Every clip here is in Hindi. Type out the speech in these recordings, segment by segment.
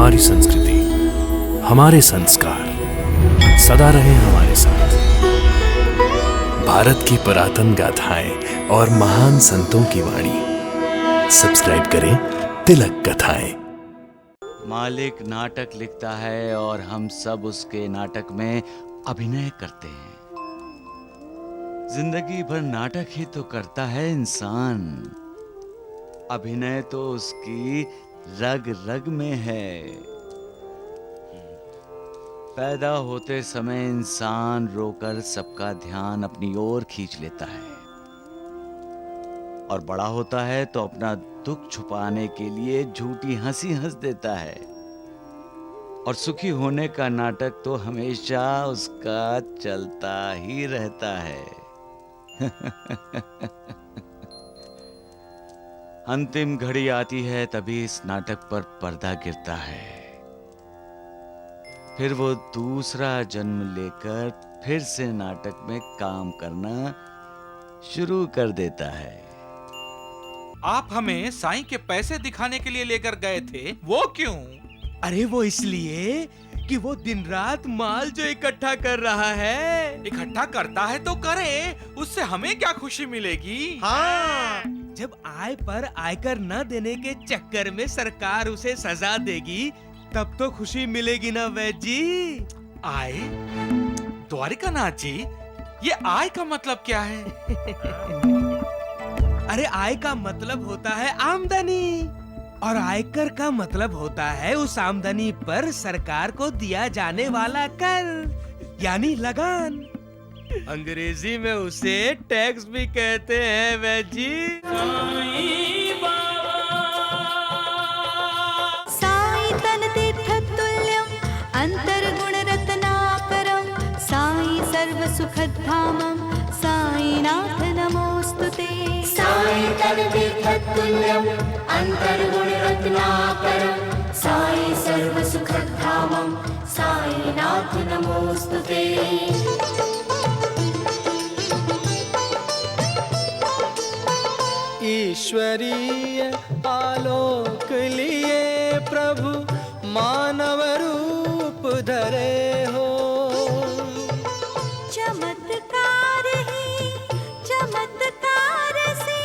हमारी संस्कृति, हमारे संस्कार सदा रहे हमारे साथ। भारत की पुरातन गाथाएं और महान संतों की वाणी। सब्सक्राइब करें तिलक कथाएं। मालिक नाटक लिखता है और हम सब उसके नाटक में अभिनय करते हैं। जिंदगी भर नाटक ही तो करता है इंसान। अभिनय तो उसकी रग रग में है। पैदा होते समय इंसान रोकर सबका ध्यान अपनी ओर खींच लेता है और बड़ा होता है तो अपना दुख छुपाने के लिए झूठी हंसी हंस देता है। और सुखी होने का नाटक तो हमेशा उसका चलता ही रहता है। अंतिम घड़ी आती है तभी इस नाटक पर पर्दा गिरता है। फिर वो दूसरा जन्म लेकर फिर से नाटक में काम करना शुरू कर देता है। आप हमें साईं के पैसे दिखाने के लिए लेकर गए थे, वो क्यों? अरे वो इसलिए कि वो दिन रात माल जो इकट्ठा कर रहा है। इकट्ठा करता है तो करे, उससे हमें क्या खुशी मिलेगी? हाँ, जब आय पर आयकर न देने के चक्कर में सरकार उसे सजा देगी तब तो खुशी मिलेगी ना वैद्य जी। आय? द्वारिकानाथ जी, ये आय का मतलब क्या है? अरे आय का मतलब होता है आमदनी और आयकर का मतलब होता है उस आमदनी पर सरकार को दिया जाने वाला कर, यानी लगान। अंग्रेजी में उसे टैक्स भी कहते हैं वैद्य जी। साई तन तीर्थतुल्यं अंतर्गुण रत्नाकरं साई सर्व सुखधामं साईनाथ नमोस्तुते। साई तन तीर्थतुल्यं अंतर्गुण रत्नाकरं साई सर्व सुखधामं साईनाथ नमोस्तुते। ईश्वरीय आलोक लिए प्रभु मानव रूप धरे हो। चमत्कार ही चमत्कार से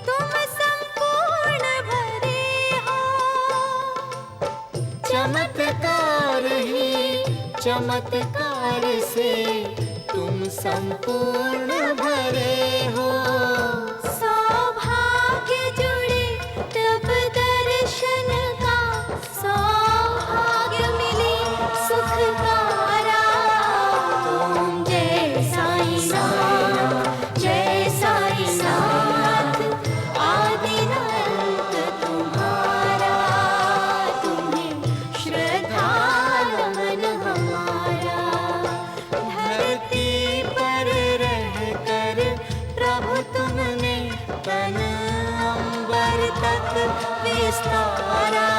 तुम संपूर्ण भरे हो। चमत्कार ही चमत्कार से तुम संपूर्ण भरे हो। सौभाग्य जुड़े तब दर्शन का सौभाग्य मिले सुख का। ओम जय साईं नाथ, जय साईं नाथ। आदिनाथ तुम्हारा, तुम्हें श्रद्धा नमन हमारा। धरती पर रहकर प्रभु तुमने तन अंबर तक विस्तारा।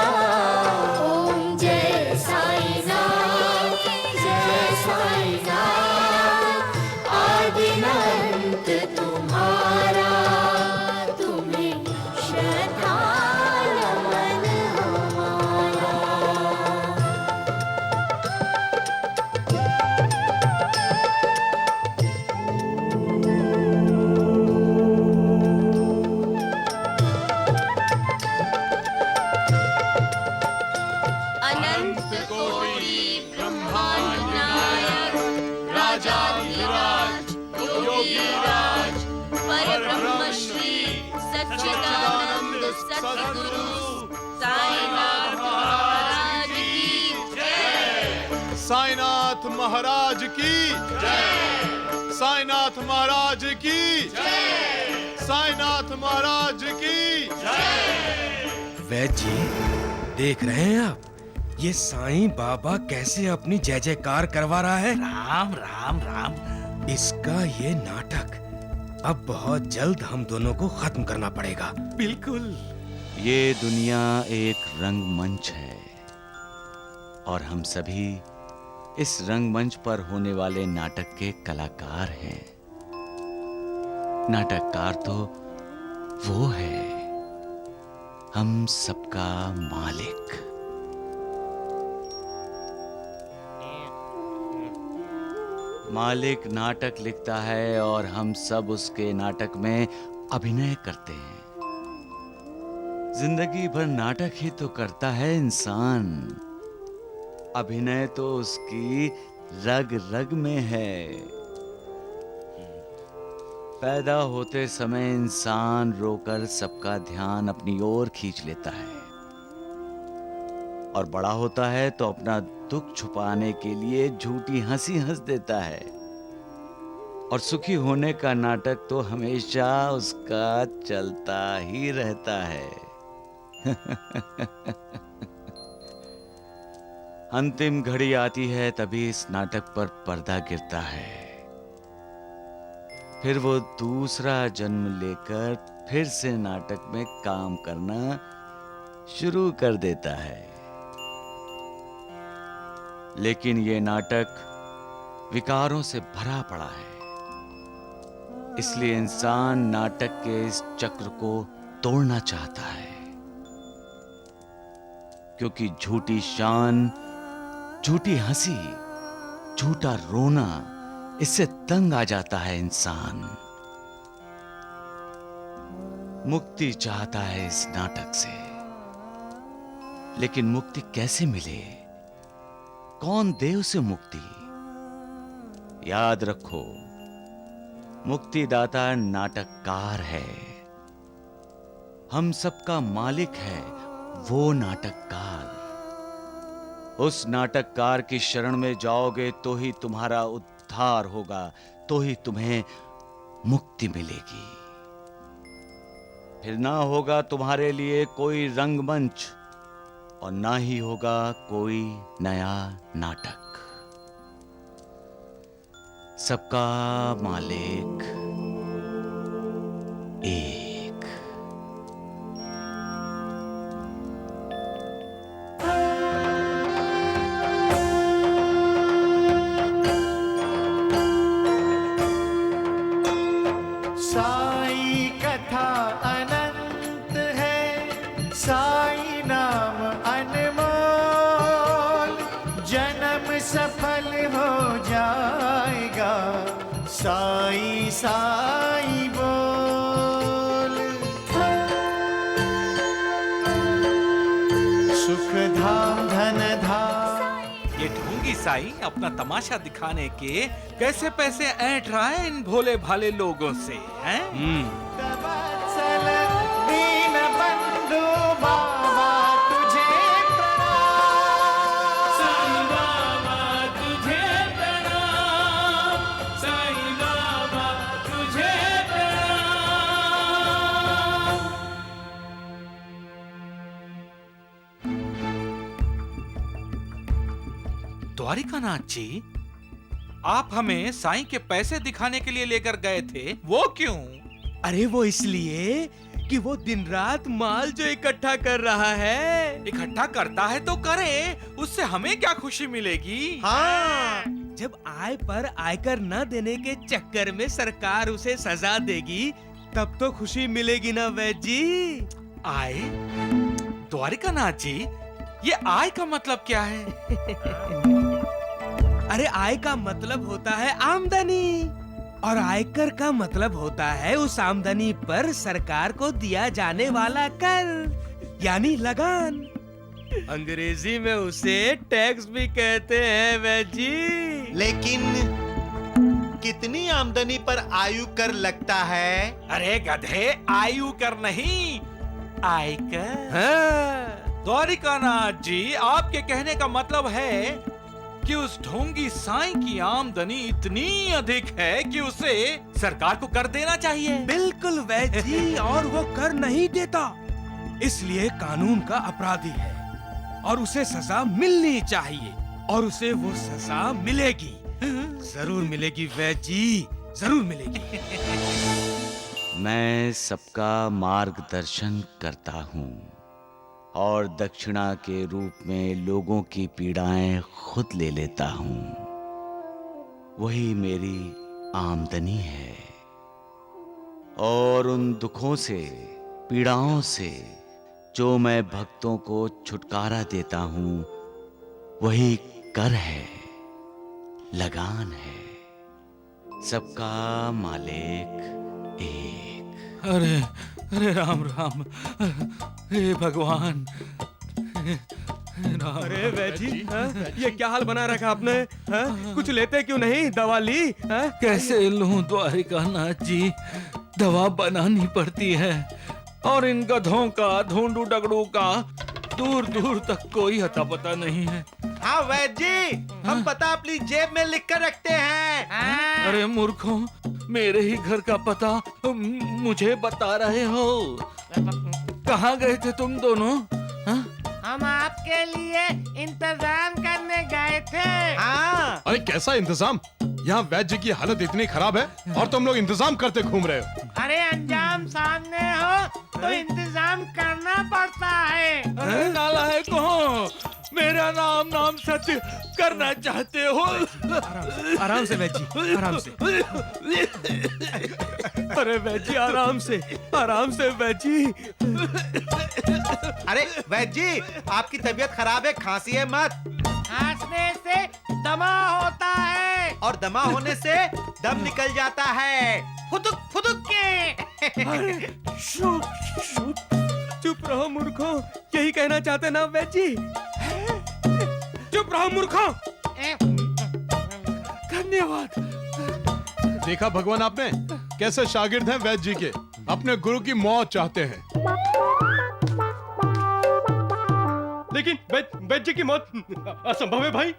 ओम जय साईं नाथ, जय साईं नाथ। आदिनाथ तुम्हारा, तुम्हें श्रद्धा नमन हमारा। अनंत कोटि ब्रह्मांड नायक राजाधिराज योगीराज परब्रह्म श्री सच्चिदानंद सद्गुरु साईनाथ महाराज की जय। साईनाथ महाराज की जय। साईनाथ महाराज की जय। साईनाथ महाराज की जय। वैद्य जी, देख रहे हैं आप ये साईं बाबा कैसे अपनी जय जयकार करवा रहा है। राम राम राम। इसका ये नाटक अब बहुत जल्द हम दोनों को खत्म करना पड़ेगा। बिल्कुल। ये दुनिया एक रंगमंच है और हम सभी इस रंगमंच पर होने वाले नाटक के कलाकार हैं। नाटककार तो वो है, हम सबका मालिक। मालिक नाटक लिखता है और हम सब उसके नाटक में अभिनय करते हैं। जिंदगी भर नाटक ही तो करता है इंसान। अभिनय तो उसकी रग रग में है। पैदा होते समय इंसान रोकर सबका ध्यान अपनी ओर खींच लेता है और बड़ा होता है तो अपना दुख छुपाने के लिए झूठी हंसी हंस देता है। और सुखी होने का नाटक तो हमेशा उसका चलता ही रहता है। अंतिम घड़ी आती है तभी इस नाटक पर पर्दा गिरता है। फिर वो दूसरा जन्म लेकर फिर से नाटक में काम करना शुरू कर देता है। लेकिन ये नाटक विकारों से भरा पड़ा है, इसलिए इंसान नाटक के इस चक्र को तोड़ना चाहता है। क्योंकि झूठी शान, झूठी हंसी, झूठा रोना, इससे तंग आ जाता है इंसान। मुक्ति चाहता है इस नाटक से, लेकिन मुक्ति कैसे मिले? कौन दे उसे मुक्ति? याद रखो, मुक्तिदाता नाटककार है। हम सबका मालिक है वो नाटककार। उस नाटककार की शरण में जाओगे तो ही तुम्हारा उद्धार होगा, तो ही तुम्हें मुक्ति मिलेगी। फिर ना होगा तुम्हारे लिए कोई रंगमंच और ना ही होगा कोई नया नाटक। सबका मालिक एक। साई कथा अनंत है, साई नाम अनमोल, जन्म सफल हो जाएगा, साई साई बोल। सुख धाम धन धाम। ये ढोंगी साई अपना तमाशा दिखाने के कैसे पैसे ऐंठ रहा है इन भोले भाले लोगों से, हैं? वत्सल दीन बंधु बाबा तुझे प्रणाम। साईं बाबा तुझे प्रणाम, साईं बाबा तुझे प्रणाम। द्वारिकानाथ जी, आप हमें साईं के पैसे दिखाने के लिए लेकर गए थे, वो क्यों? अरे वो इसलिए कि वो दिन रात माल जो इकट्ठा कर रहा है। इकट्ठा करता है तो करे, उससे हमें क्या खुशी मिलेगी? हाँ, जब आय पर आयकर न देने के चक्कर में सरकार उसे सजा देगी तब तो खुशी मिलेगी ना वैद्य जी। आय? द्वारिकानाथ जी, ये आय का मतलब क्या है? अरे आय का मतलब होता है आमदनी, और आयकर का मतलब होता है उस आमदनी पर सरकार को दिया जाने वाला कर, यानी लगान। अंग्रेजी में उसे टैक्स भी कहते हैं वैद्य जी। लेकिन कितनी आमदनी पर आयु कर लगता है? अरे गधे, आयु कर नहीं, आयकर। हाँ। द्वारिकानाथ जी, आपके कहने का मतलब है कि उस ढोंगी साईं की आमदनी इतनी अधिक है कि उसे सरकार को कर देना चाहिए। बिल्कुल वैद्य जी, और वो कर नहीं देता, इसलिए कानून का अपराधी है और उसे सजा मिलनी चाहिए, और उसे वो सजा मिलेगी, जरूर मिलेगी वैद्य जी, जरूर मिलेगी। मैं सबका मार्गदर्शन करता हूँ और दक्षिणा के रूप में लोगों की पीड़ाएं खुद ले लेता हूँ। वही मेरी आमदनी है। और उन दुखों से, पीड़ाओं से जो मैं भक्तों को छुटकारा देता हूँ, वही कर है, लगान है। सबका मालिक एक। अरे अरे राम राम, हे भगवान, राम। अरे वैजी, ये क्या हाल बना रखा आपने? कुछ लेते क्यों नहीं? दवा ली? कैसे लूं द्वारिकानाथ जी, दवा बनानी पड़ती है और इन गधों का, ढूंढू डगड़ू का दूर दूर तक कोई अता पता नहीं है। हाँ वैद्य जी, हम पता अपनी जेब में लिख कर रखते हैं। अरे मूर्खों, मेरे ही घर का पता मुझे बता रहे हो? कहाँ गए थे तुम दोनों? हम आपके लिए इंतजाम करने गए थे। हाँ। अरे कैसा इंतजाम? यहाँ वैद्य जी की हालत इतनी खराब है और तुम लोग इंतजाम करते घूम रहे हो। अरे अंजाम सामने हो तो इंतजाम करना पड़ता है। अरे नालायकों, मेरा नाम सत्य करना चाहते हो? आराम से वैजी, आराम से। अरे वैजी, आराम से वैजी। अरे वैद्य जी, आपकी तबीयत खराब है, खांसी है मत। खांसने से दमा होता है और दमा होने से दम निकल जाता है, फुदुक फुदुक के। चुप रहो मूर्खों, यही कहना चाहते ना वैजी? चुप रहो मूर्खों। धन्यवाद। देखा भगवान आपने, कैसे शागिर्द हैं वैद्य जी के, अपने गुरु की मौत चाहते हैं। लेकिन वैद्य जी की मौत असंभव है भाई।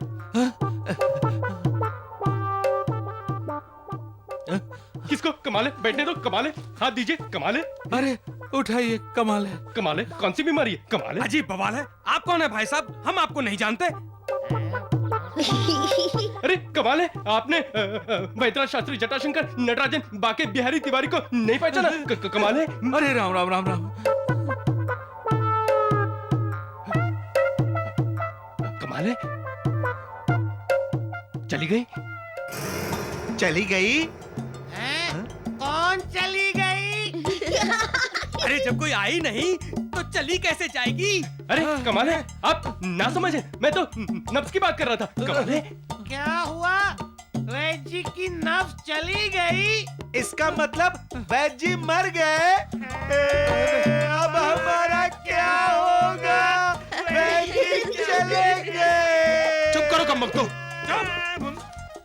किसको? कमाल है, बैठने दो। कमाल है, हाथ दीजिए। कमाल है। अरे उठाइए, कमाल है। कमाल है, कौन सी बीमारी है? कमाल है। अजीब बवाल है। आप कौन है भाई साहब? हम आपको नहीं जानते। अरे कमाल है, आपने वैद्यनाथ शास्त्री, जटाशंकर, नटराजन, बाके बिहारी तिवारी को नहीं पहचाना? कमाल है। अरे राम राम राम राम। कमाल है। चली गई? चली गई? कौन चली गई? अरे जब कोई आई नहीं तो चली कैसे जाएगी? अरे कमाल है, आप ना समझे, मैं तो नब्ज की बात कर रहा था। कमाल है। क्या हुआ? वैद्य जी की नब्ज चली गई? इसका मतलब वैद्य जी मर गए। अब हमारा क्या होगा? वैद्य जी चले गए। चुप करो कमबख्तो।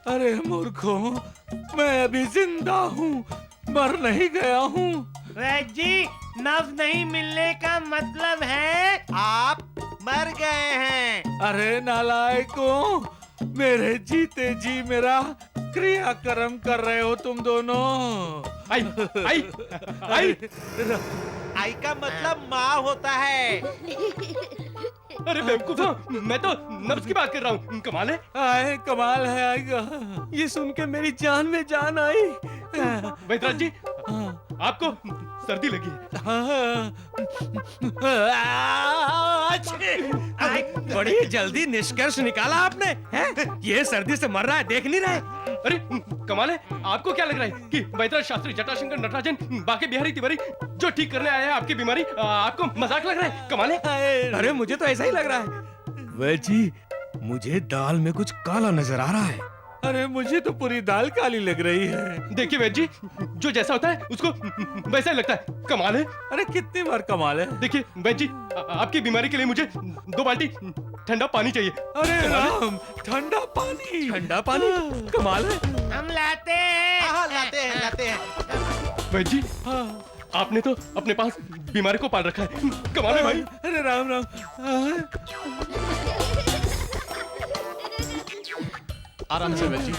अरे मूर्खों, मैं अभी जिंदा हूँ, मर नहीं गया हूँ। वैद्य जी, नब्ज नहीं मिलने का मतलब है आप मर गए हैं। अरे नालायकों, मेरे जीते जी मेरा क्रियाक्रम कर रहे हो तुम दोनों। आई आई आई। आई का मतलब माँ होता है। अरे बेवकूफ, मैं तो नब्ज की बात कर रहा हूँ। कमाल है। आए, कमाल है। आएगा, ये सुन के मेरी जान में जान आई। वैद्यनाथ जी, आपको सर्दी लगी है। बड़ी जल्दी निष्कर्ष निकाला आपने, हैं? ये सर्दी से मर रहा है, देख नहीं रहे? अरे कमाल है, आपको क्या लग रहा है कि वैद्यनाथ शास्त्री, जटाशंकर, नटराजन, बाके बिहारी तिवारी जो ठीक करने आया है आपकी बीमारी, आपको मजाक लग रहा है? कमाल है। अरे मुझे तो ऐसा ही लग रहा है। वैजी, मुझे दाल में कुछ काला नजर आ रहा है। अरे मुझे तो पूरी दाल काली लग रही है। देखिए वैद्य जी, जो जैसा होता है उसको वैसा ही लगता है। कमाल है। अरे कितनी बार कमाल है। देखिए वैद्य जी, आपकी बीमारी के लिए मुझे 2 बाल्टी ठंडा पानी चाहिए। अरे राम, ठंडा पानी? ठंडा पानी? कमाल है। हम लाते हैं। हाँ लाते हैं, लाते हैं। वैद्य जी, आपने तो अपने पास बीमारी को पाल रखा है। कमाल है भाई। अरे राम राम। आराम से वैद्य जी।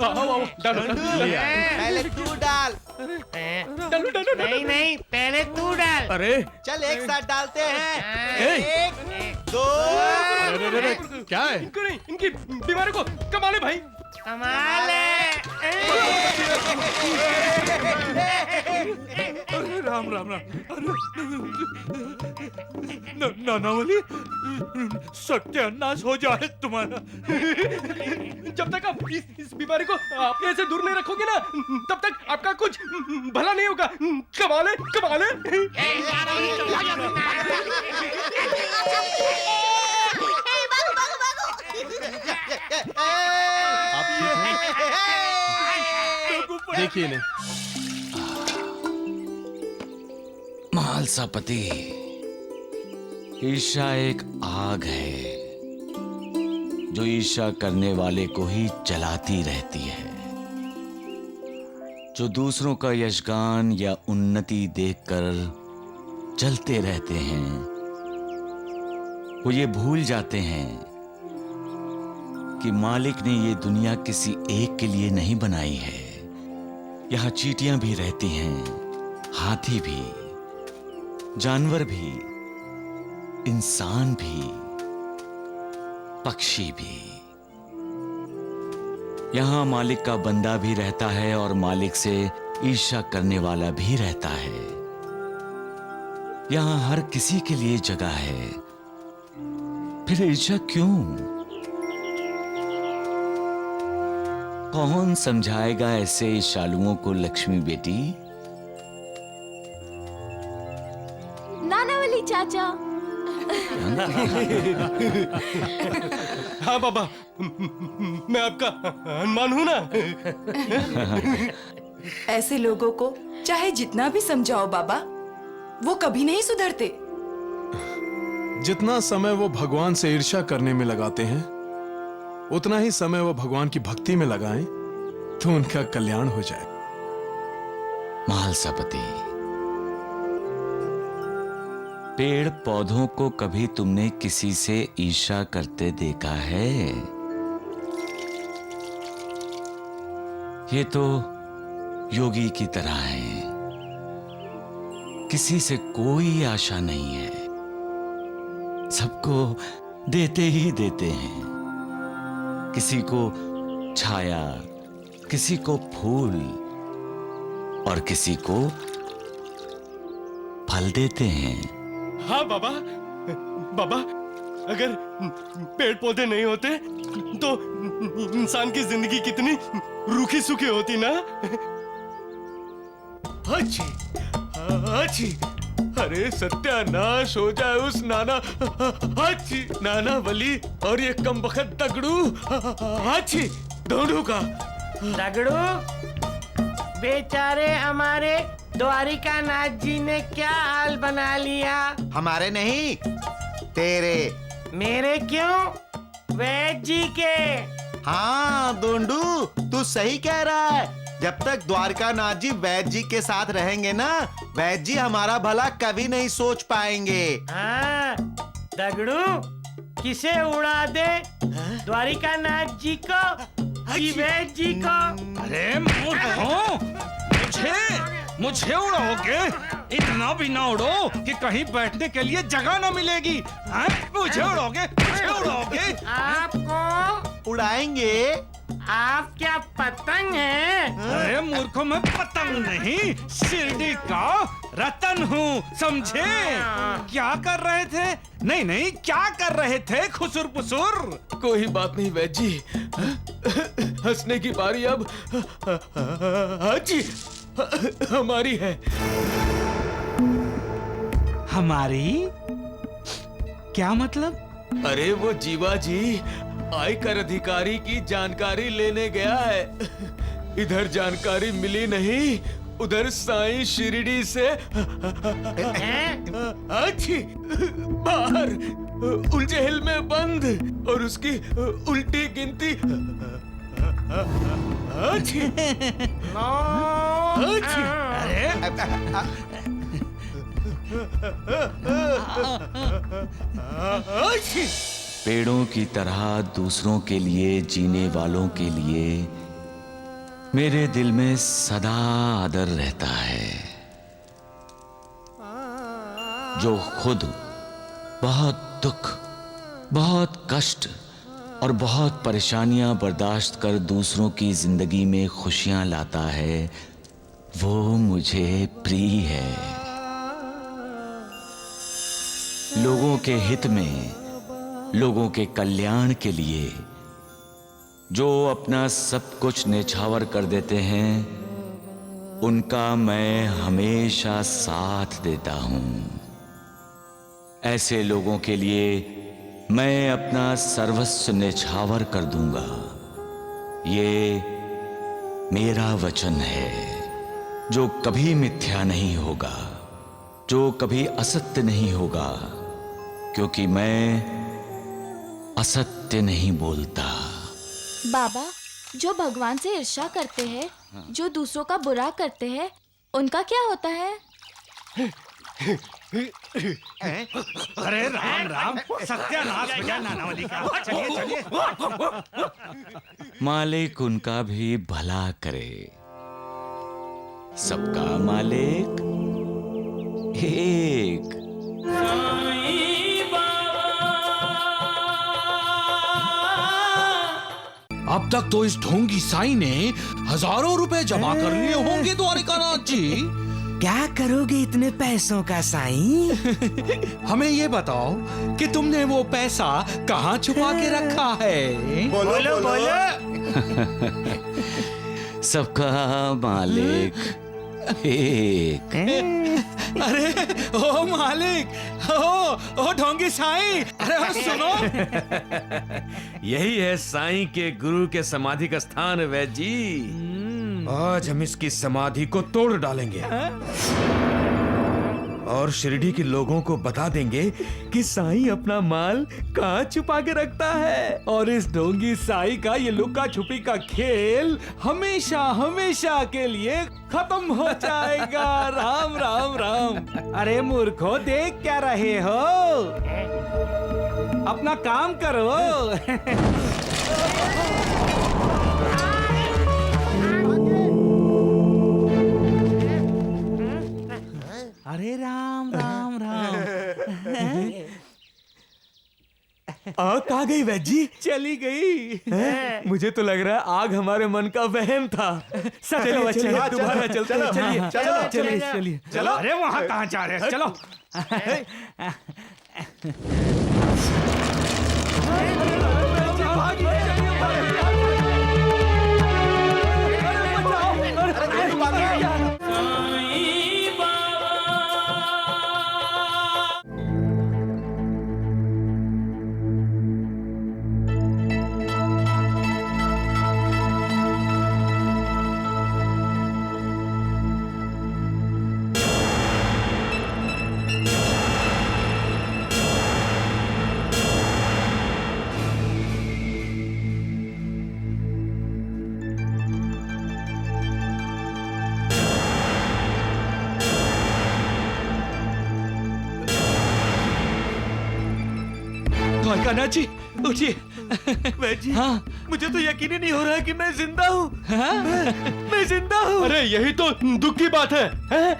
आओ, डालो। पहले तू डाल। नहीं नहीं, पहले तू डाल। अरे चल एक साथ डालते हैं। ए! 1 2। क्या है? इनको नहीं, इनकी बीमारी को। कमाल है भाई। कमाल है। अरे राम राम राम। नानावली, सत्यानाश हो जाए तुम्हारा। जब तक आप इस बीमारी को अपने से दूर नहीं रखोगे ना, तब तक आपका कुछ भला नहीं होगा। कमाल है, कमाल है। देखिए इन्हें। महालसापति, ईर्ष्या एक आग है जो ईर्ष्या करने वाले को ही जलाती रहती है। जो दूसरों का यशगान या उन्नति देखकर जलते रहते हैं, वो ये भूल जाते हैं कि मालिक ने ये दुनिया किसी एक के लिए नहीं बनाई है। यहाँ चींटियां भी रहती हैं, हाथी भी, जानवर भी, इंसान भी, पक्षी भी। यहाँ मालिक का बंदा भी रहता है और मालिक से ईर्ष्या करने वाला भी रहता है। यहाँ हर किसी के लिए जगह है, फिर ईर्ष्या क्यों? कौन समझाएगा ऐसे ईर्ष्यालुओं को लक्ष्मी बेटी? नानावली चाचा। हाँ बाबा, मैं आपका हनुमान हूं ना। ऐसे लोगों को चाहे जितना भी समझाओ बाबा, वो कभी नहीं सुधरते। जितना समय वो भगवान से ईर्ष्या करने में लगाते हैं, उतना ही समय वो भगवान की भक्ति में लगाएं तो उनका कल्याण हो जाए। महालसापति, पेड़ पौधों को कभी तुमने किसी से ईर्ष्या करते देखा है? ये तो योगी की तरह है, किसी से कोई आशा नहीं है, सबको देते ही देते हैं। किसी को छाया, किसी को फूल और किसी को फल देते हैं। हाँ बाबा, बाबा अगर पेड़ पौधे नहीं होते तो इंसान की जिंदगी कितनी रूखी सूखी होती ना। अच्छी, अच्छी, अरे सत्यानाश हो जाए उस नाना वली और ये कमबख्त दगड़ू। अच्छी दोनों का। दगड़ू, बेचारे हमारे द्वारिका नाथ जी ने क्या हाल बना लिया। हमारे नहीं, तेरे। मेरे क्यों? वैद्य जी के। हाँ दोंडू, तू सही कह रहा है। जब तक द्वारका नाथ जी वैद्य जी के साथ रहेंगे ना, वैद्य जी हमारा भला कभी नहीं सोच पाएंगे। हाँ दगड़ू, किसे उड़ा दे, द्वारिका नाथ जी को कि वैद्य जी को? अरे मूर्खों, मुझे उड़ाओगे? इतना भी ना उड़ो कि कहीं बैठने के लिए जगह ना मिलेगी। मुझे उड़ाओगे? आपको उड़ाएंगे। आप क्या पतंग हैं? अरे मूर्खों, मैं पतंग नहीं, शिरडी का रतन हूँ, समझे? क्या कर रहे थे? नहीं, क्या कर रहे थे खुसुर पुसुर? कोई बात नहीं वैद्य जी, हंसने की बारी अब अच्छी हमारी है। हमारी? क्या मतलब? अरे वो जीवा जी आयकर अधिकारी की जानकारी लेने गया है। इधर जानकारी मिली नहीं, उधर साईं शिरडी से अच्छी बाहर उलझेल में बंद और उसकी उल्टी गिनती अच्छी। अच्छी। पेड़ों की तरह दूसरों के लिए जीने वालों के लिए मेरे दिल में सदा आदर रहता है। जो खुद बहुत दुख, बहुत कष्ट और बहुत परेशानियां बर्दाश्त कर दूसरों की जिंदगी में खुशियां लाता है, वो मुझे प्रिय है। लोगों के हित में, लोगों के कल्याण के लिए जो अपना सब कुछ न्यौछावर कर देते हैं, उनका मैं हमेशा साथ देता हूं। ऐसे लोगों के लिए मैं अपना सर्वस्व न्यौछावर कर दूंगा। मेरा वचन है जो कभी मिथ्या नहीं होगा, जो कभी असत्य नहीं होगा, क्योंकि मैं असत्य नहीं बोलता। बाबा, जो भगवान से ईर्ष्या करते हैं, जो दूसरों का बुरा करते हैं, उनका क्या होता है? अरे राम राम, सत्यानाश हो गया नानावली का। चलिए चलिए। मालिक उनका भी भला करे। सबका मालिक एक। अब तक तो इस ढोंगी साईं ने हजारों रुपए जमा कर लिए होंगे द्वारिकानाथ जी। क्या करोगे इतने पैसों का साईं? हमें ये बताओ कि तुमने वो पैसा कहाँ छुपा के रखा है? बोलो बोलो। सबका मालिक एक। अरे ओ मालिक, ओ ढोंगी साईं, अरे ओ सुनो। यही है साईं के गुरु के समाधि का स्थान है वैद्य जी। आज हम इसकी समाधि को तोड़ डालेंगे और शिरडी के लोगों को बता देंगे कि साईं अपना माल कहाँ छुपा के रखता है। और इस ढोंगी साईं का ये लुका छुपी का खेल हमेशा हमेशा के लिए खत्म हो जाएगा। राम राम राम। अरे मूर्खो, देख क्या रहे हो? अपना काम करो। अरे राम राम राम। आग कहाँ गई वैद्य जी? चली गई। मुझे तो लग रहा है आग हमारे मन का वहम था। चलिए चलिए दोबारा चलते हैं। चलिए चलिए चलो। अरे वहाँ कहाँ जा रहे हैं? चलो। द्वारकानाथ जी उठिए। वैद्य जी, हाँ? मुझे तो यकीन ही नहीं हो रहा कि मैं जिंदा हूँ। मैं जिंदा हूँ। अरे यही तो दुख की बात है, हैं?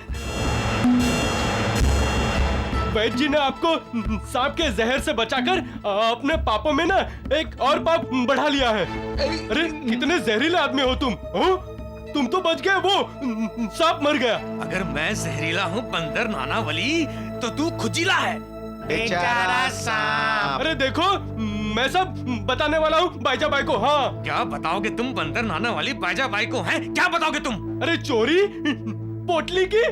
वैद्य जी ने आपको सांप के जहर से बचाकर अपने पापों में ना एक और पाप बढ़ा लिया है। अरे कितने जहरीले आदमी हो तुम, हो? तुम तो बच गए, वो सांप मर गया। अगर मैं जहरीला हूँ बंदर नानावली, तो तू खुजीला है। बेचारा सांप। अरे देखो, मैं सब बताने वाला हूँ बाईजा बाई को। हाँ, क्या बताओगे तुम बंदर नानावली बाजा बाई को? हैं? क्या बताओगे तुम? अरे चोरी पोटली की।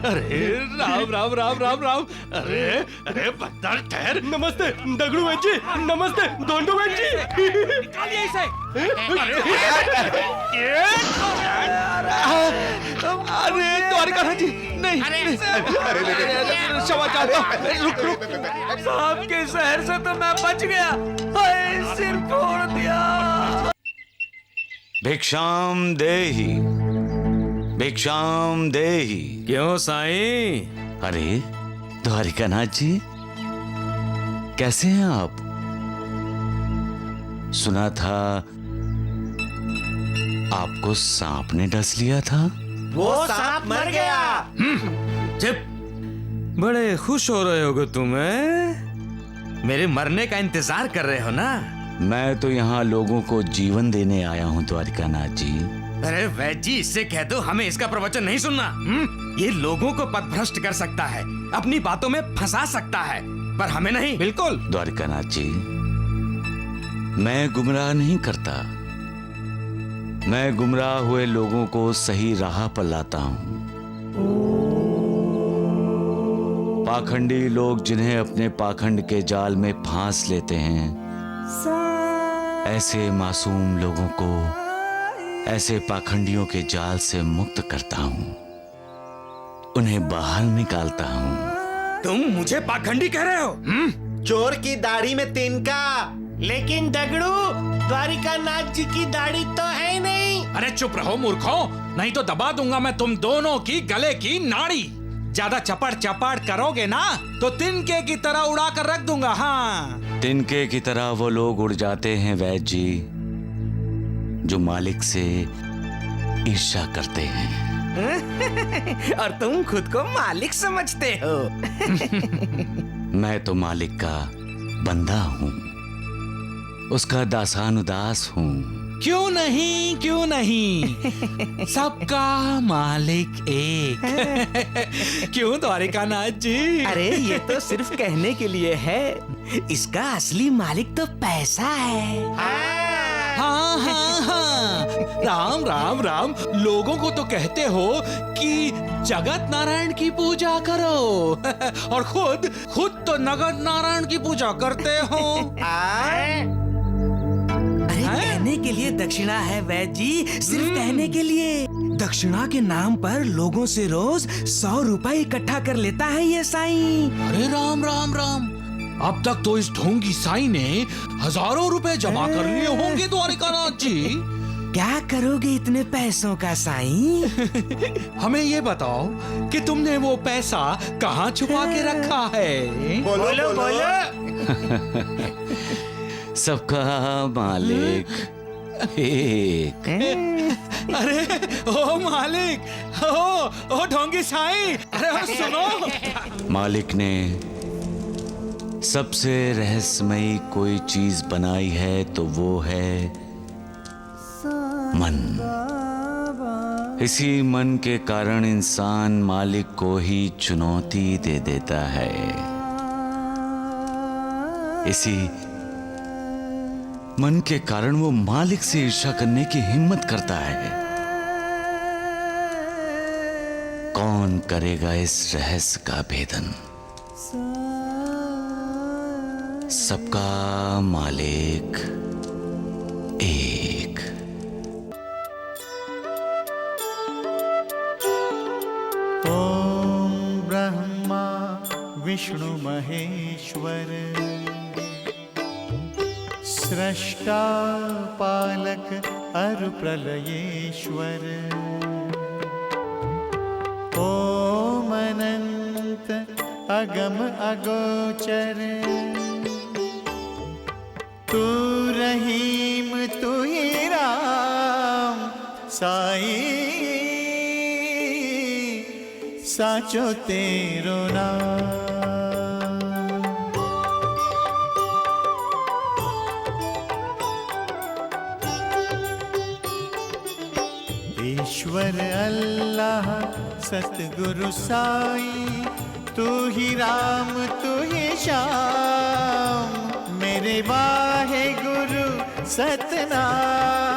अरे राम राम राम राम राम। अरे अरे बंदर ठहर। नमस्ते दगड़ू वैद्य जी, नमस्ते धोंडू वैद्य जी। निकालिए इसे। अरे द्वारकानाथ जी, नहीं। क्षमा चाहता हूँ। रुक रुक। सांप के जहर से तो मैं बच गया। हाय, सिर फोड़ दिया। भिक्षाम देहि, भिक्षाम देहि। क्यों साईं? अरे द्वारिकानाथ जी, कैसे हैं आप? सुना था आपको सांप ने डस लिया था। वो सांप मर गया। चुप। बड़े खुश हो रहे होगे तुम, हैं? मेरे मरने का इंतजार कर रहे हो ना? मैं तो यहाँ लोगों को जीवन देने आया हूँ द्वारिकानाथ जी। अरे वैद्य जी, इससे कह दो हमें इसका प्रवचन नहीं सुनना। ये लोगों को पथभ्रष्ट कर सकता है, अपनी बातों में फंसा सकता है, पर हमें नहीं। बिल्कुल। द्वारिकानाथ जी, मैं गुमराह नहीं करता। मैं गुमराह हुए लोगों को सही राह पर लाता हूँ। पाखंडी लोग जिन्हें अपने पाखंड के जाल में फांस लेते हैं, ऐसे मासूम लोगों को ऐसे पाखंडियों के जाल से मुक्त करता हूँ, उन्हें बाहर निकालता हूँ। तुम मुझे पाखंडी कह रहे हो? चोर की दाढ़ी में तिनका। लेकिन दगड़ू, द्वारिका नाथ जी की दाढ़ी तो है ही नहीं। अरे चुप रहो मूर्खों, नहीं तो दबा दूंगा मैं तुम दोनों की गले की नाड़ी। ज्यादा चपड़ चपड़ करोगे ना तो तिनके की तरह उड़ा कर रख दूंगा। हाँ, तिनके की तरह वो लोग उड़ जाते हैं वैद्य जी, जो मालिक से ईर्ष्या करते हैं। और तुम खुद को मालिक समझते हो। मैं तो मालिक का बंदा हूँ, उसका दासानुदास हूँ। क्यों नहीं, क्यों नहीं, सबका मालिक एक। क्यों द्वारिकानाथ जी? अरे ये तो सिर्फ कहने के लिए है, इसका असली मालिक तो पैसा है। हाँ हाँ हाँ, राम राम राम। लोगों को तो कहते हो कि जगत नारायण की पूजा करो और खुद तो नगद नारायण की पूजा करते हो। अरे कहने के लिए दक्षिणा है वैद्य जी, सिर्फ कहने के लिए। दक्षिणा के नाम पर लोगों से रोज 100 रुपए इकट्ठा कर लेता है ये साईं। अरे राम राम राम, अब तक तो इस ढोंगी साईं ने हजारों रुपए जमा कर लिए होंगे द्वारिकानाथ जी। क्या करोगे इतने पैसों का साईं? हमें ये बताओ कि तुमने वो पैसा कहाँ छुपा के रखा है? बोलो बोलो। सबका मालिक एक। अरे ओ मालिक, ओ ढोंगी साईं, अरे सुनो। मालिक ने सबसे रहस्यमयी कोई चीज बनाई है तो वो है मन। इसी मन के कारण इंसान मालिक को ही चुनौती दे देता है। इसी मन के कारण वो मालिक से ईर्ष्या करने की हिम्मत करता है। कौन करेगा इस रहस्य का भेदन? सबका मालिक एक। ओम ब्रह्मा विष्णु महेश्वर, सृष्टा पालक अरु प्रलयेश्वर। ओम अनंत अगम अगोचर, तू रहीम तू ही राम, साईं साचो तेरो नाम। ईश्वर अल्लाह सतगुरु साईं, तू ही राम तू ही श्याम, मेरे वाहे गुरु सतनाम,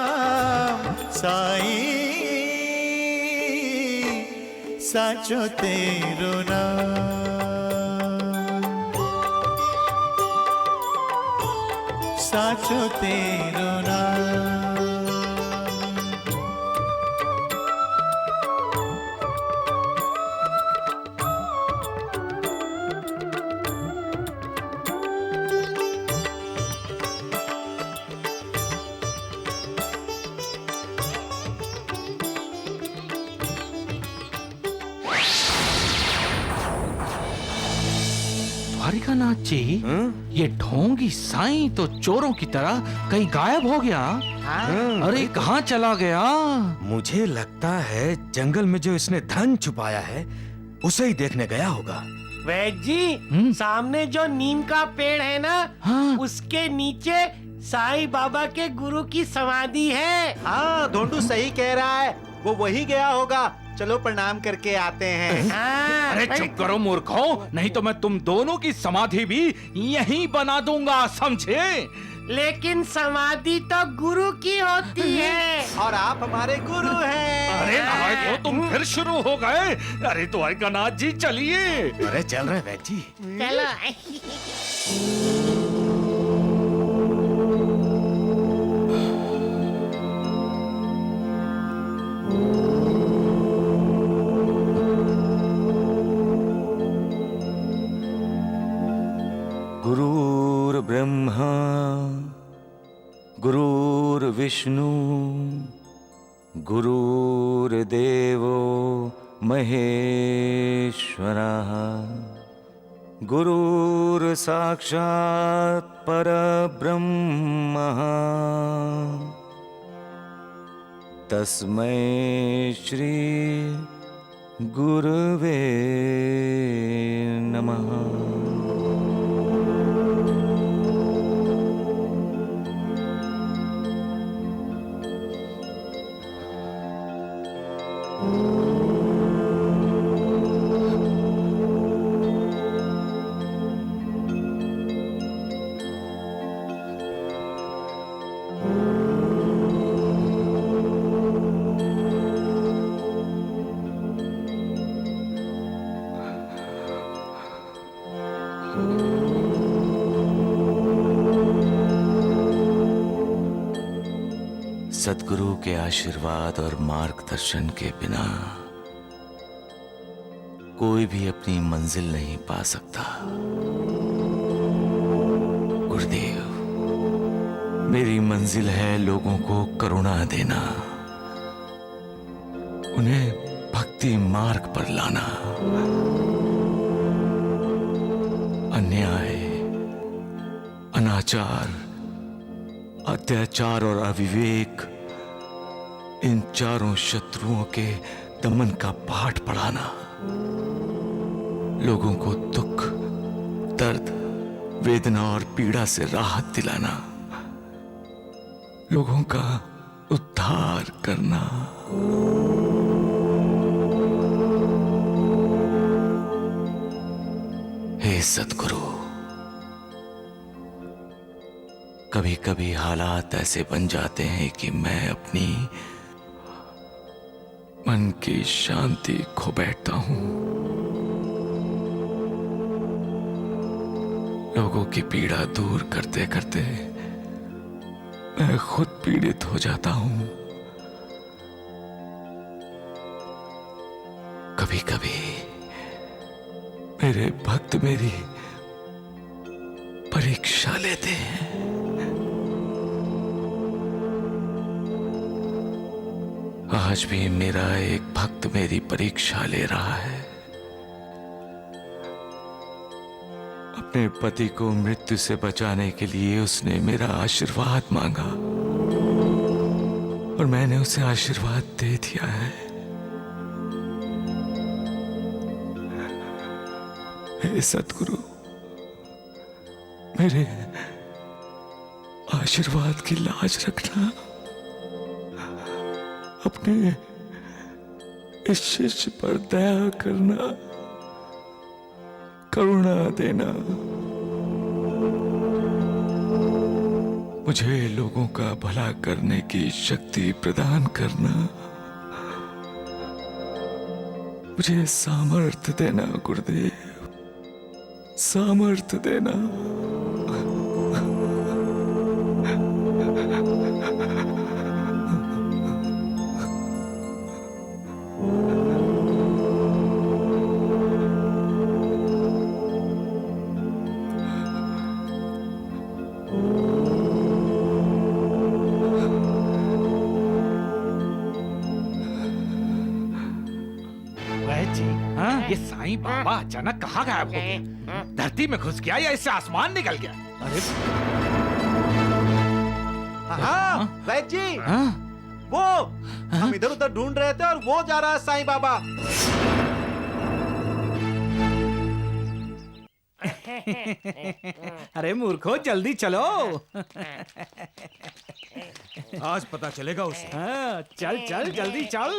साईं साचो तेरो नाम, साचो तेरो नाम। द्वारिकानाथ जी, ये ढोंगी साईं तो चोरों की तरह कहीं गायब हो गया। अरे कहाँ चला गया? मुझे लगता है जंगल में जो इसने धन छुपाया है उसे ही देखने गया होगा। वैद्य जी, सामने जो नीम का पेड़ है ना, हाँ। उसके नीचे साईं बाबा के गुरु की समाधि है। हाँ, ढोंडू सही कह रहा है, वो वही गया होगा। चलो प्रणाम करके आते हैं। हाँ। अरे चुप करो मूर्खों, नहीं तो मैं तुम दोनों की समाधि भी यहीं बना दूंगा, समझे? लेकिन समाधि तो गुरु की होती है। और आप हमारे गुरु हैं। अरे नारायण, तो तुम फिर शुरू हो गए। अरे द्वारिकानाथ जी चलिए। अरे चल रहे वैद्य जी। चलो। गुरुर्ब्रह्मा गुरुर्विष्णु गुरुर्देवो महेश्वरः गुरुर्साक्षात् परब्रह्मः तस्मै श्री गुरुवे नमः। सद्गुरु के आशीर्वाद और मार्गदर्शन के बिना कोई भी अपनी मंजिल नहीं पा सकता। गुरुदेव, मेरी मंजिल है लोगों को करुणा देना, उन्हें भक्ति मार्ग पर लाना। अन्याय, अनाचार, अत्याचार और अविवेक, इन चारों शत्रुओं के दमन का पाठ पढ़ाना, लोगों को दुख, दर्द, वेदना और पीड़ा से राहत दिलाना, लोगों का उद्धार करना। हे सद्गुरु, कभी कभी हालात ऐसे बन जाते हैं कि मैं अपनी मन की शांति खो बैठता हूं। लोगों की पीड़ा दूर करते करते मैं खुद पीड़ित हो जाता हूं। कभी कभी मेरे भक्त मेरी परीक्षा लेते हैं। आज भी मेरा एक भक्त मेरी परीक्षा ले रहा है। अपने पति को मृत्यु से बचाने के लिए उसने मेरा आशीर्वाद मांगा और मैंने उसे आशीर्वाद दे दिया है। हे सद्गुरु, मेरे आशीर्वाद की लाज रखना, अपने इस शिष्य पर दया करना, करुणा देना, मुझे लोगों का भला करने की शक्ति प्रदान करना, मुझे सामर्थ्य देना गुरुदेव, सामर्थ्य देना। ये साईं बाबा अचानक कहाँ गायब हो गए? धरती में घुस गया या इससे आसमान निकल गया? अरे हाँ, वैद्य जी, वो हम इधर उधर ढूंढ रहे थे और वो जा रहा है साईं बाबा। अरे मूर्खो, जल्दी चलो। आज पता चलेगा उसे। हाँ, चल चल जल्दी चल।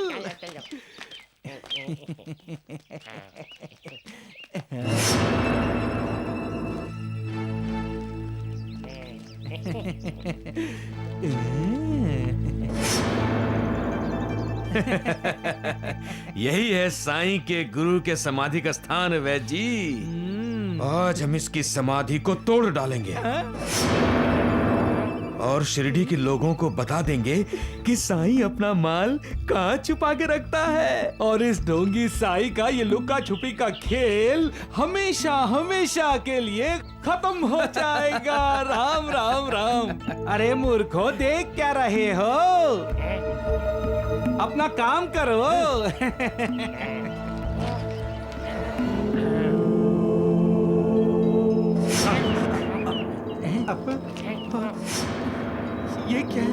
यही है साईं के गुरु के समाधि का स्थान वैद्य जी। आज हम इसकी समाधि को तोड़ डालेंगे और शिरडी के लोगों को बता देंगे कि साईं अपना माल कहाँ छुपा के रखता है। और इस ढोंगी साई का ये लुका छुपी का खेल हमेशा हमेशा के लिए खत्म हो जाएगा। राम राम राम। अरे मूर्खो, देख क्या रहे हो? अपना काम करो। ये क्या है?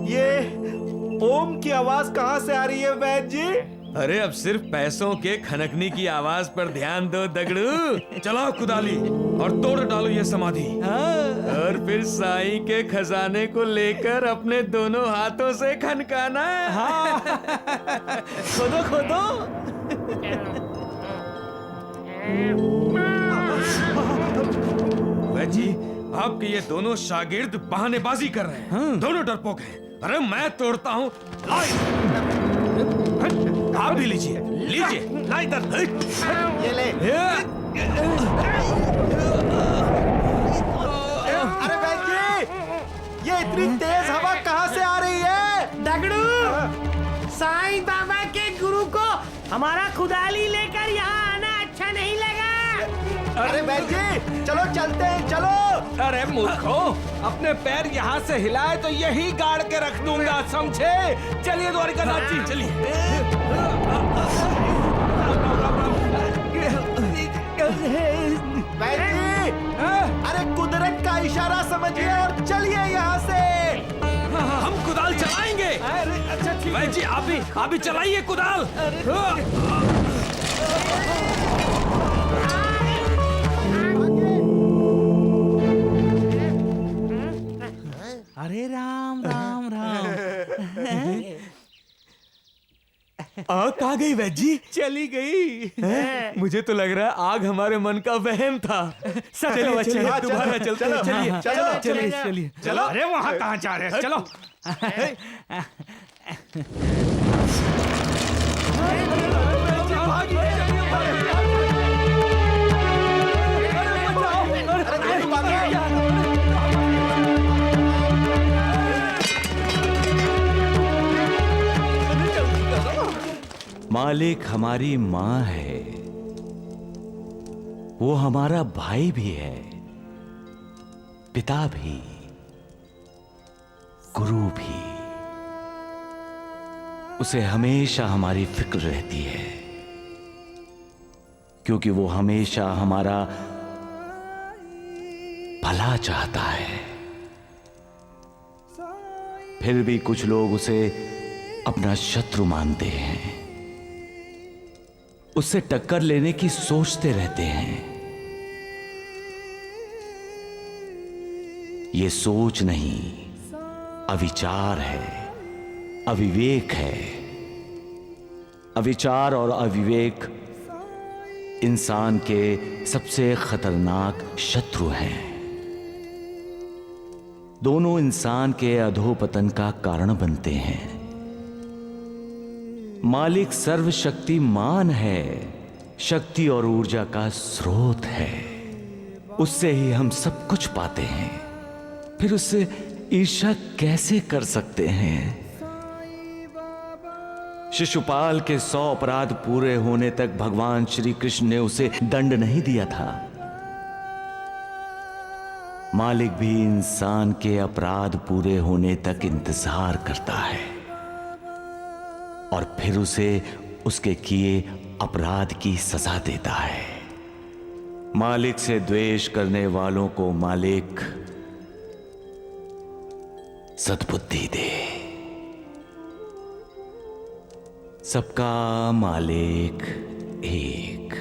ये ओम की आवाज कहाँ से आ रही है वैद्य जी? अरे अब सिर्फ पैसों के खनकने की आवाज पर ध्यान दो दगड़ू। चलाओ कुदाली और तोड़ डालो ये समाधि। और फिर साईं के खजाने को लेकर अपने दोनों हाथों से खनकाना। हाँ। खोदो खोदो। वैद्य जी, आपके ये दोनों शागिर्द बहानेबाजी कर रहे हैं। दोनों डरपोक हैं। अरे मैं तोड़ता हूँ। आप भी लीजिए, लीजिए, ला इधर। ये ले। अरे वैद्य जी, ये इतनी तेज हवा कहाँ से आ रही है? दगड़ू, साईं बाबा के गुरु को हमारा कुदाली लेकर यहाँ आना अच्छा नहीं लगा। अरे वैद्य जी, चलो चलते हैं, चलो। अरे मूर्खो, अपने पैर यहाँ से हिलाए तो यही गाड़ के रख दूंगा, समझे? चलिए द्वारिकानाथ जी, चलिए। वैद्य जी, अरे कुदरत का इशारा समझिए और चलिए यहाँ से। हम कुदाल चलाएंगे। अच्छा ठीक है। वैद्य जी, आप भी चलाइए कुदाल। अरे राम राम राम। आग कहाँ गई वैद्य जी? चली गई। मुझे तो लग रहा है आग हमारे मन का वहम था। चलिए चलिए, दोबारा चलते हैं। चलिए चलिए चलिए चलो। अरे वहाँ कहाँ जा रहे हैं? चलो। मालिक हमारी माँ है, वो हमारा भाई भी है, पिता भी, गुरु भी। उसे हमेशा हमारी फिक्र रहती है, क्योंकि वो हमेशा हमारा भला चाहता है। फिर भी कुछ लोग उसे अपना शत्रु मानते हैं, उससे टक्कर लेने की सोचते रहते हैं। ये सोच नहीं, अविचार है, अविवेक है। अविचार और अविवेक इंसान के सबसे खतरनाक शत्रु हैं। दोनों इंसान के अधोपतन का कारण बनते हैं। मालिक सर्वशक्तिमान है, शक्ति और ऊर्जा का स्रोत है। उससे ही हम सब कुछ पाते हैं, फिर उससे ईर्ष्या कैसे कर सकते हैं? शिशुपाल के 100 अपराध पूरे होने तक भगवान श्री कृष्ण ने उसे दंड नहीं दिया था। मालिक भी इंसान के अपराध पूरे होने तक इंतजार करता है और फिर उसे उसके किए अपराध की सजा देता है। मालिक से द्वेष करने वालों को मालिक सद्बुद्धि दे। सबका मालिक एक।